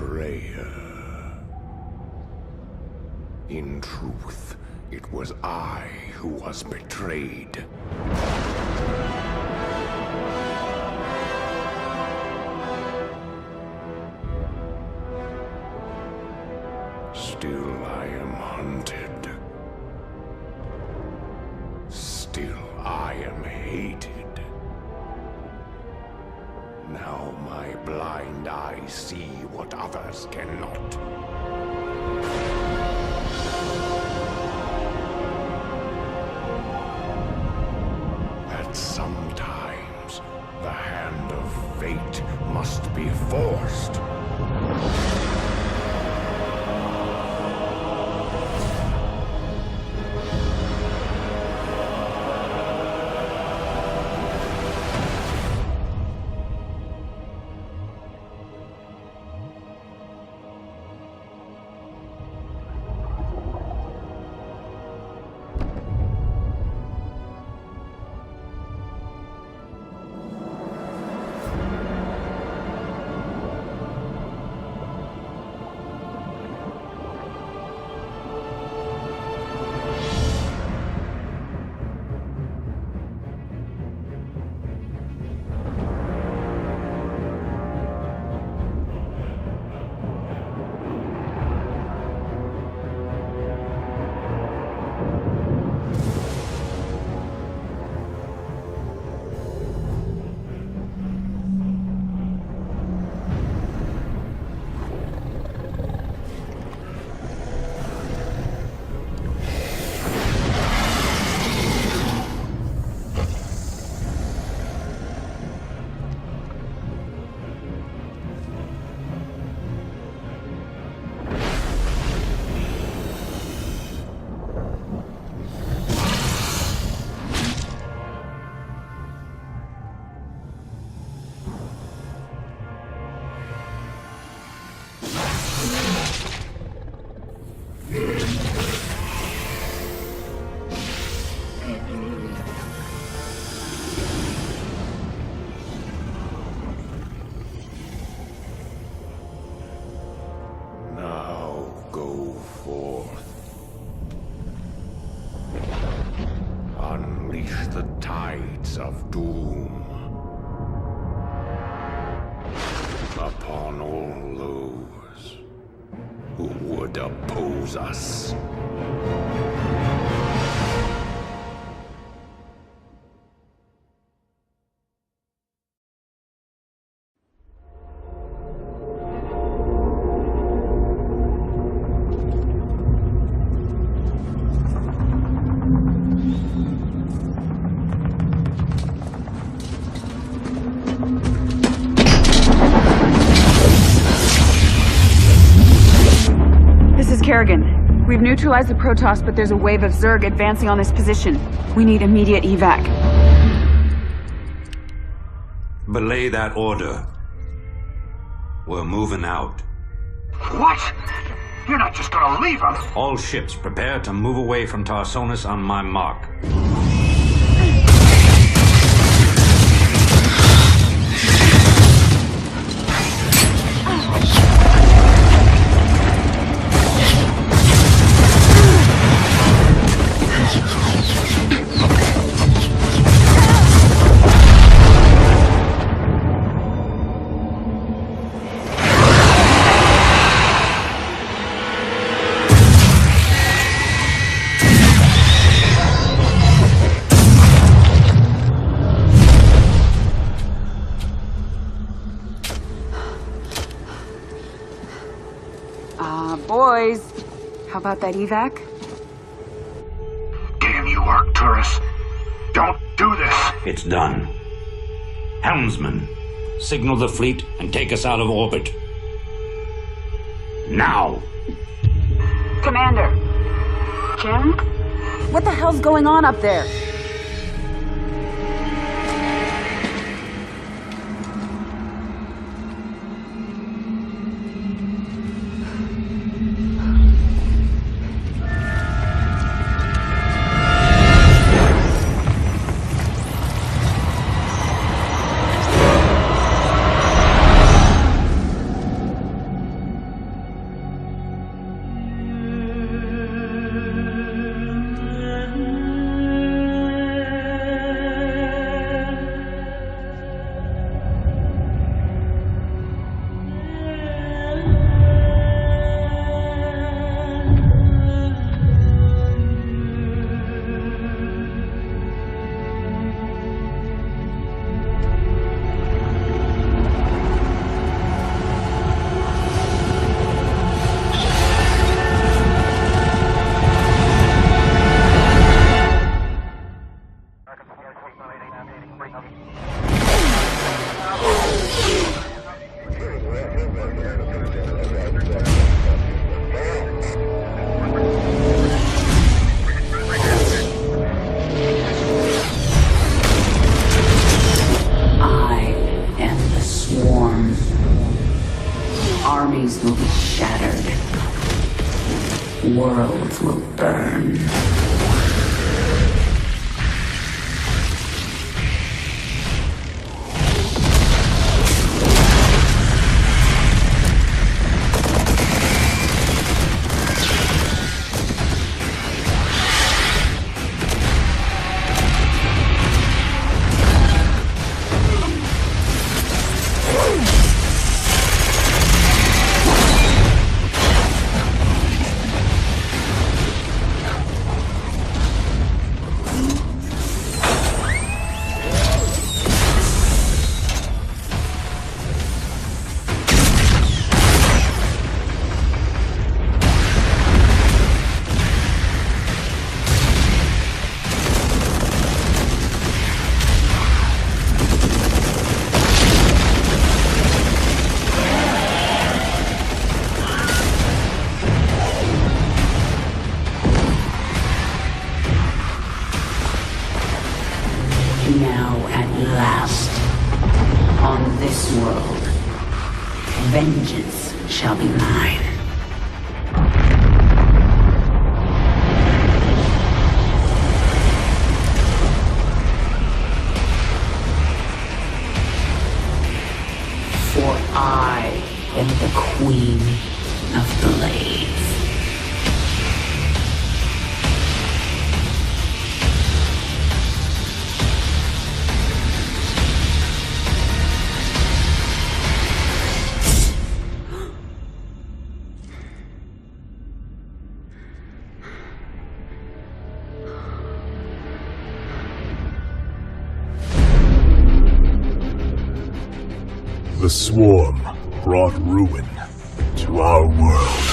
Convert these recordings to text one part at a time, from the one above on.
betrayer. In truth, it was I who was betrayed. Still I am hunted. Still I am hated. Now my blind eyes see what others cannot. That sometimes the hand of fate must be forced. Of doom upon all those who would oppose us. Kerrigan, we've neutralized the Protoss, but there's a wave of Zerg advancing on this position. We need immediate evac. Belay that order. We're moving out. What? You're not just gonna leave us! All ships prepare to move away from Tarsonis on my mark. Boys, how about that evac? Damn you, Arcturus. Don't do this. It's done. Helmsman, signal the fleet and take us out of orbit. Now! Commander. Jim? What the hell's going on up there? bonds will be shattered. Worlds will burn. Now at last, on this world, vengeance shall be mine. For I am the Queen of Blades. The swarm brought ruin to our world.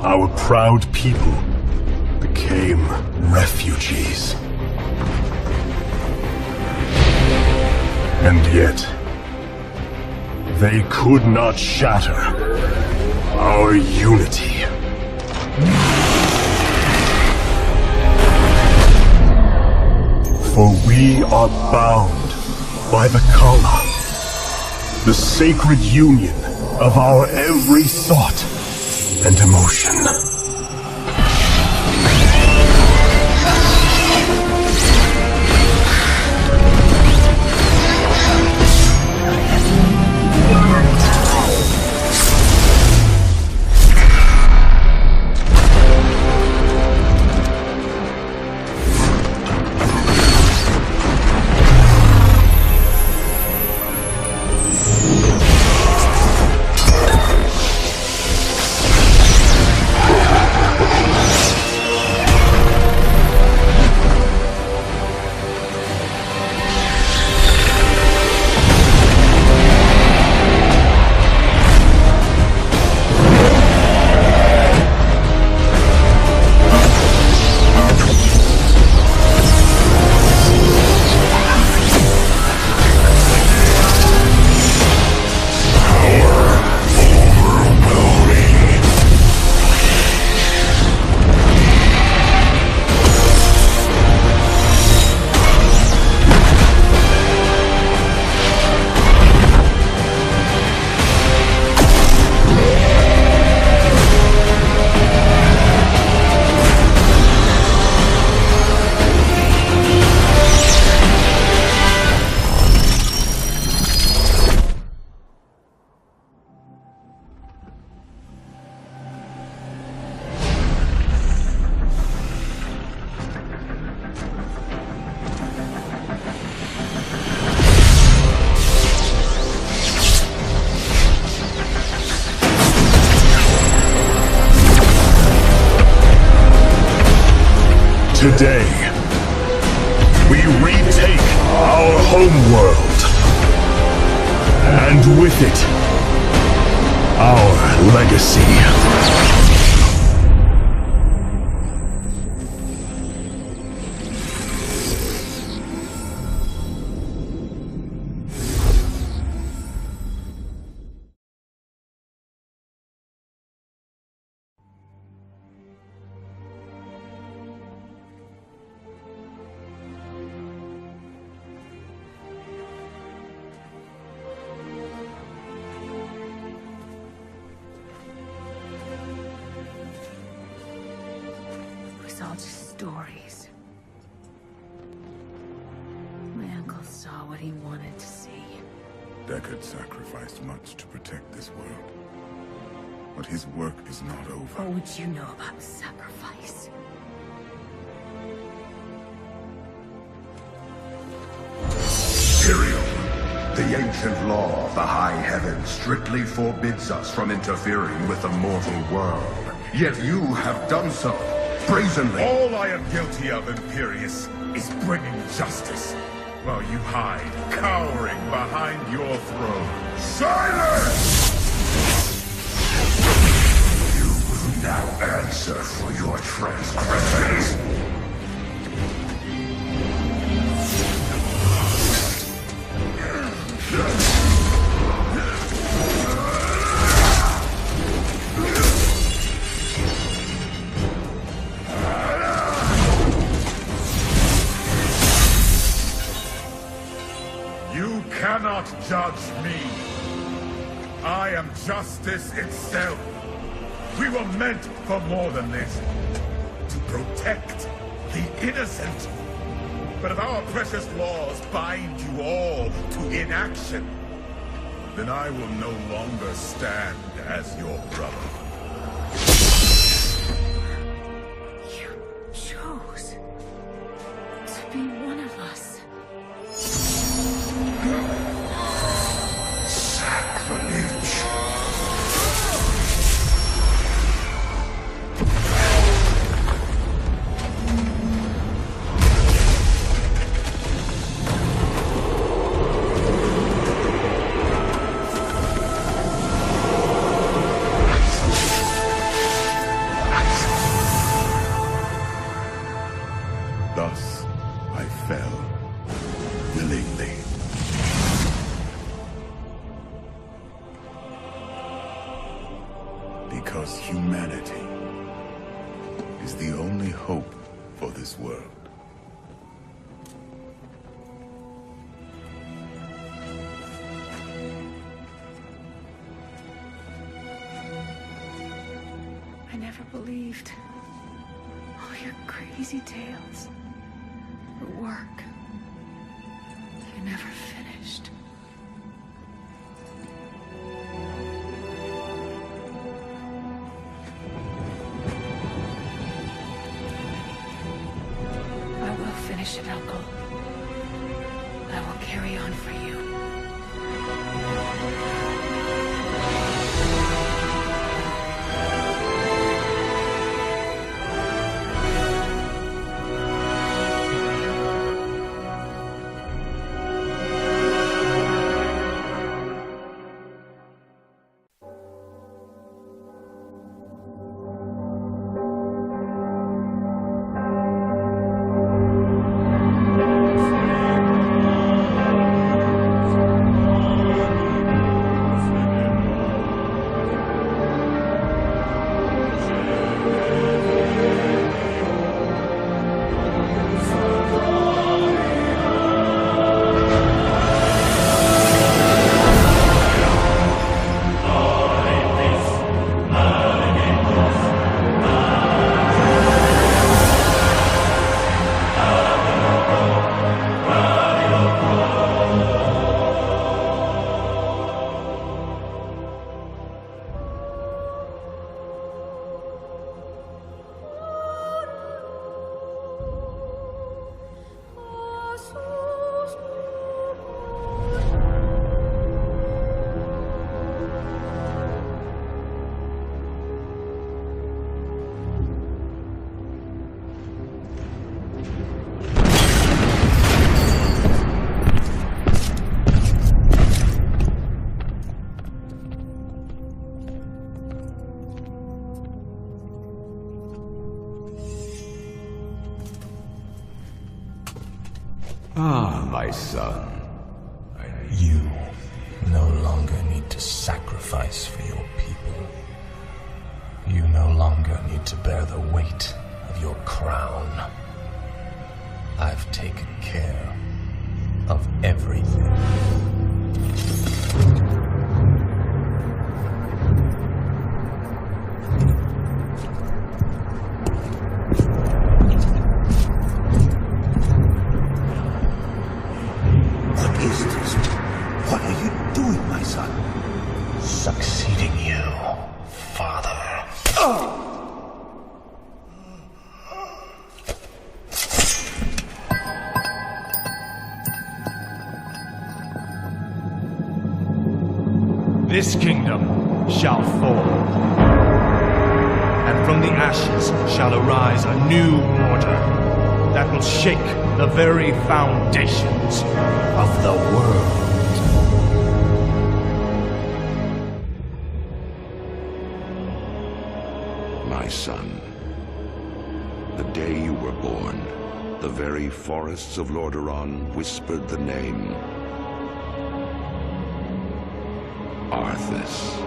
Our proud people became refugees. And yet, they could not shatter our unity. For we are bound by the Kala, the sacred union of our every thought and emotion. Today, we retake our homeworld, and with it, our legacy. all just stories. My uncle saw what he wanted to see. Deckard sacrificed much to protect this world. But his work is not over. What would you know about sacrifice? Imperial. The ancient law of the high heavens strictly forbids us from interfering with the mortal world. Yet you have done so, brazenly. All I am guilty of, Imperius, is bringing justice, while you hide, cowering behind your throne. Silence! You will now answer for your transgressions. You cannot judge me. I am justice itself. We were meant for more than this. To protect the innocent. But if our precious laws bind you all to inaction, then I will no longer stand as your brother. You chose to be one of us. Sacrilege. Thus, I fell willingly. Because humanity is the only hope for this world. I never believed all your crazy tales. Your work. You never finished. I will finish it, Uncle. I will carry on for you. Ah, my son. You no longer need to sacrifice for your people. You no longer need to bear the weight of your crown. I've taken care of everything. this kingdom shall fall. And from the ashes shall arise a new order that will shake the very foundations of the world. My son, the day you were born, the very forests of Lordaeron whispered the name Arthas.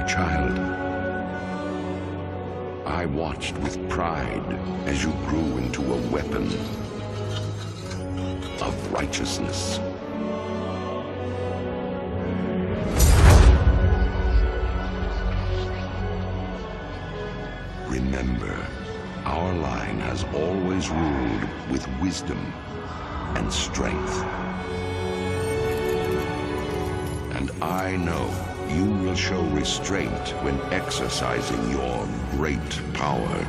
Child, I watched with pride as you grew into a weapon of righteousness. Remember, our line has always ruled with wisdom and strength. And I know you will show restraint when exercising your great power.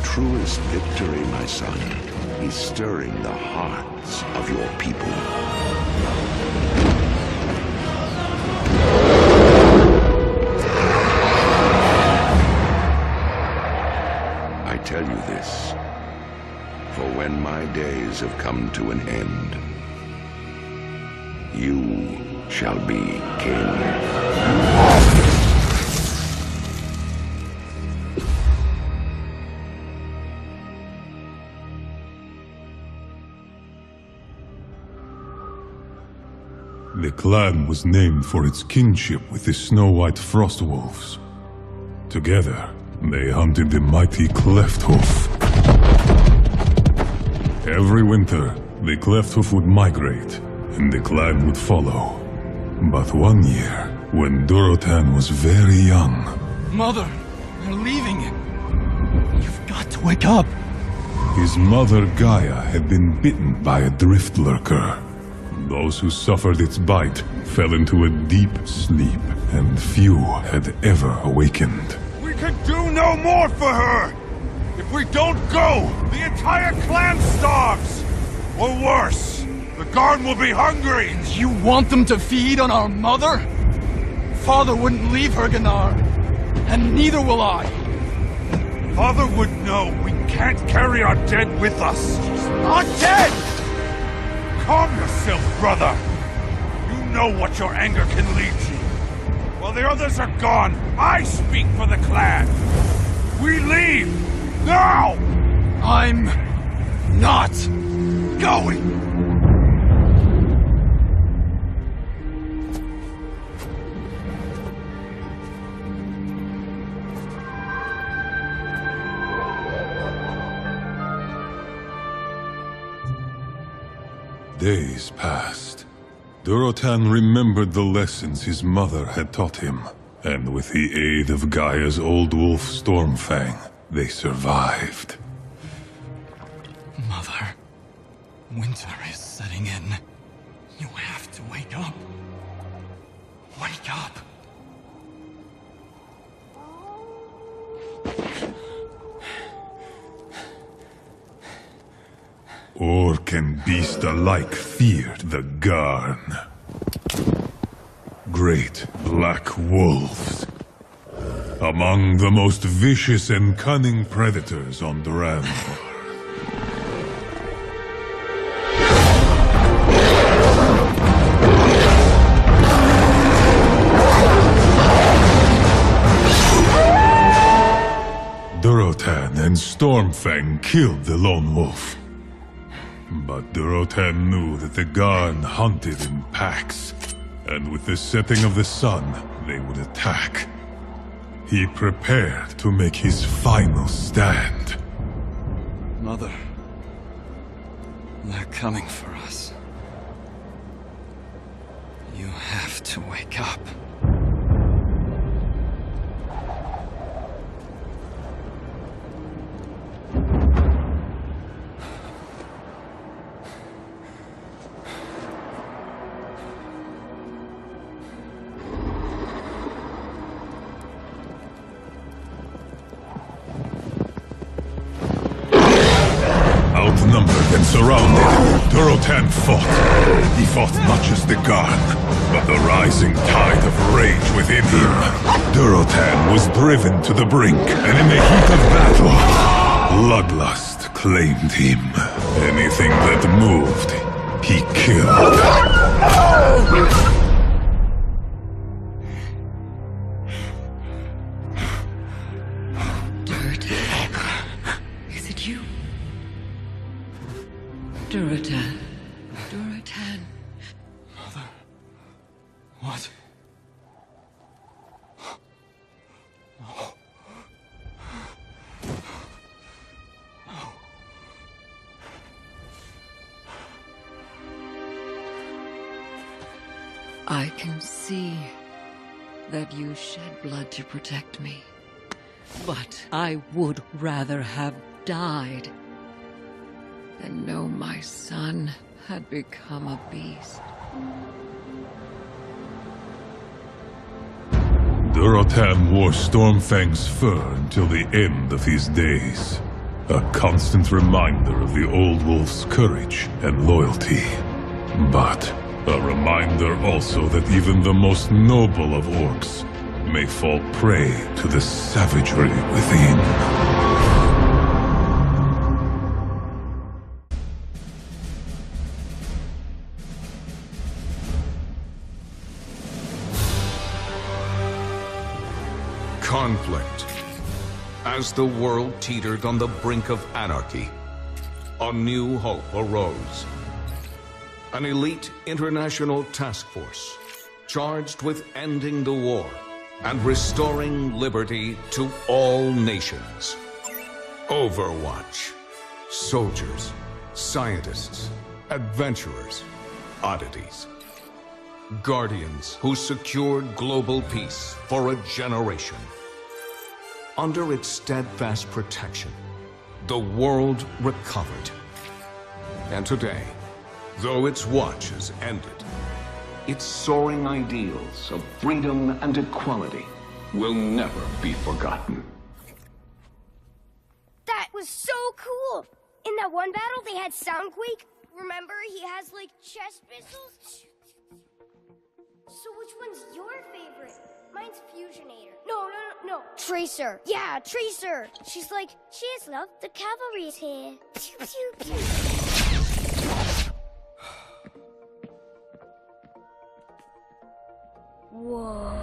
Truest victory, my son, is stirring the hearts of your people. I tell you this, for when my days have come to an end, you shall be king. The clan was named for its kinship with the snow-white frostwolves. Together, they hunted the mighty Clefthoof. Every winter, the Clefthoof would migrate, and the clan would follow. But one year, when Durotan was very young... Mother, they're leaving. You've got to wake up. His mother Gaia had been bitten by a drift lurker. Those who suffered its bite fell into a deep sleep, and few had ever awakened. We can do no more for her! If we don't go, the entire clan starves! Or worse, the Garn will be hungry! You want them to feed on our mother? Father wouldn't leave her, Gunnar. And neither will I. Father would know we can't carry our dead with us. She's not dead! Calm yourself, brother! You know what your anger can lead to. While the others are gone, I speak for the clan! We leave! Now! I'm not going! Days passed. Durotan remembered the lessons his mother had taught him, and with the aid of Gaia's old wolf Stormfang, they survived. Mother, winter is setting in. You have to wake up. Wake up. Orc and beast alike feared the Garn. Great black wolves. Among the most vicious and cunning predators on Dran. Durotan and Stormfang killed the lone wolf. But Durotan knew that the Garn hunted in packs, and with the setting of the sun, they would attack. He prepared to make his final stand. Mother, they're coming for us. You have to wake up. Outnumbered and surrounded, Durotan fought. He fought not just the Garn, but the rising tide of rage within him. Durotan was driven to the brink, and in the heat of battle, bloodlust claimed him. Anything that moved, he killed. Durotan. Durotan. Mother. What? No. No. I can see that you shed blood to protect me. But I would rather have died than know my son had become a beast. Durotan wore Stormfang's fur until the end of his days. A constant reminder of the old wolf's courage and loyalty. But a reminder also that even the most noble of orcs may fall prey to the savagery within. Conflict. As the world teetered on the brink of anarchy, a new hope arose. An elite international task force charged with ending the war and restoring liberty to all nations. Overwatch. Soldiers, scientists, adventurers, oddities. Guardians who secured global peace for a generation. Under its steadfast protection, the world recovered. And today, though its watch has ended, its soaring ideals of freedom and equality will never be forgotten. That was so cool! In that one battle, they had Soundquake. Remember, he has, like, chest missiles? So which one's your favorite? Mine's Fusionator. No. Tracer. Yeah, Tracer. She's like, cheers, love. The cavalry's here. Pew, pew, pew. Whoa.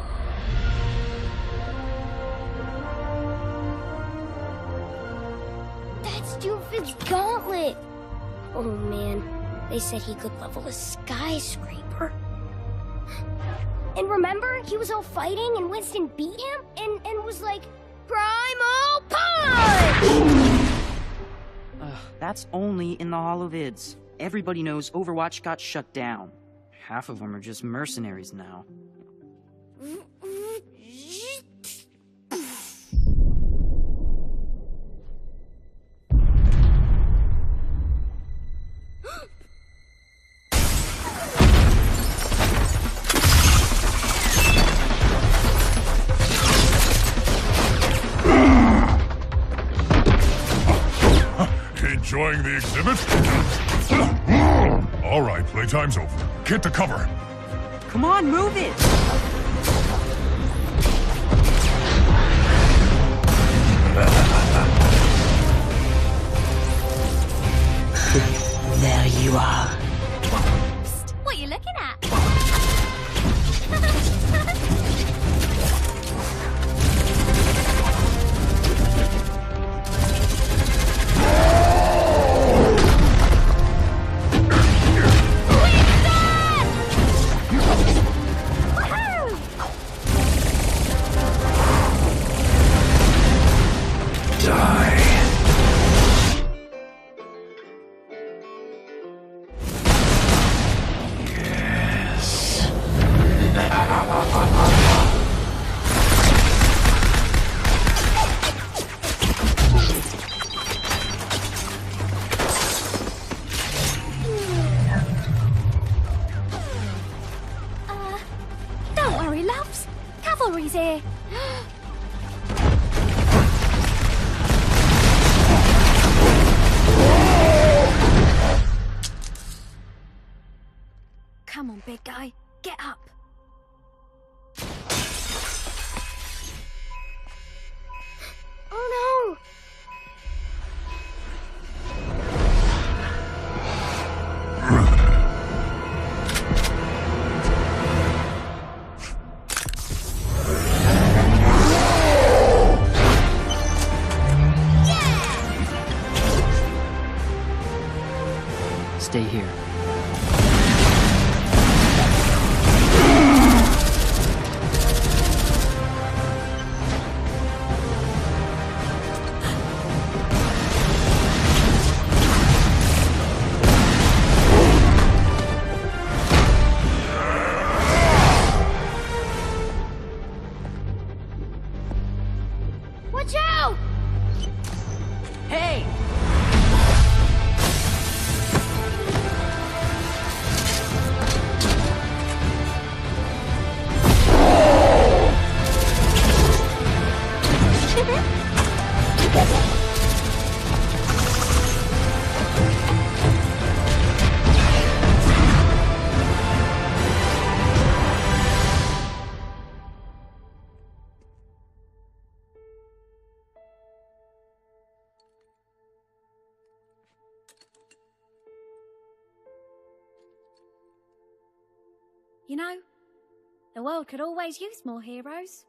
That's Doomfist's gauntlet. Oh, man. They said he could level a skyscraper. And remember, he was all fighting and Winston beat him and was like, Primal Punch! That's only in the holovids. Everybody knows Overwatch got shut down. Half of them are just mercenaries now. Enjoying the exhibit? All right, playtime's over. Get to cover. Come on, move it! There you are. Psst, what are you looking at? Don't worry, loves. Cavalry's here. Come on, big guy. Get up. Oh no! Stay here. Watch out! Hey! You know, the world could always use more heroes.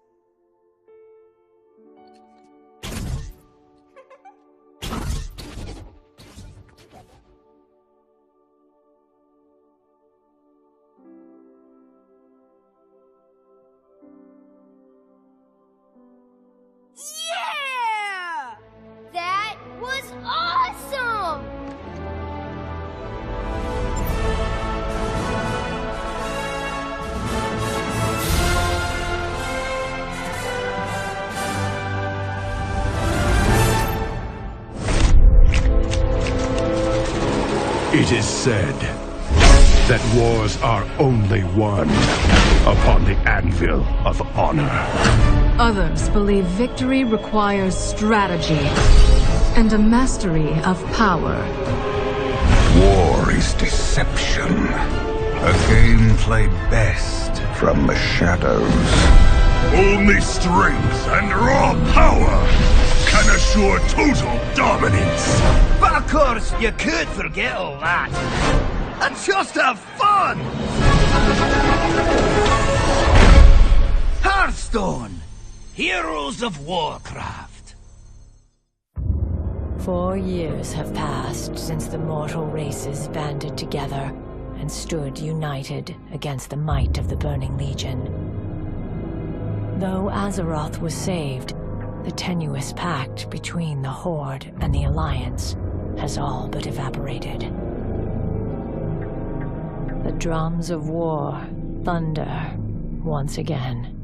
Yeah! That was awesome! It is said that wars are only won upon the anvil of honor. Others believe victory requires strategy and a mastery of power. War is deception. A game played best from the shadows. Only strength and raw power can assure total dominance. But of course, you could forget all that and just have fun! Hearthstone! Heroes of Warcraft! 4 years have passed since the mortal races banded together and stood united against the might of the Burning Legion. Though Azeroth was saved, the tenuous pact between the Horde and the Alliance has all but evaporated. The drums of war thunder once again.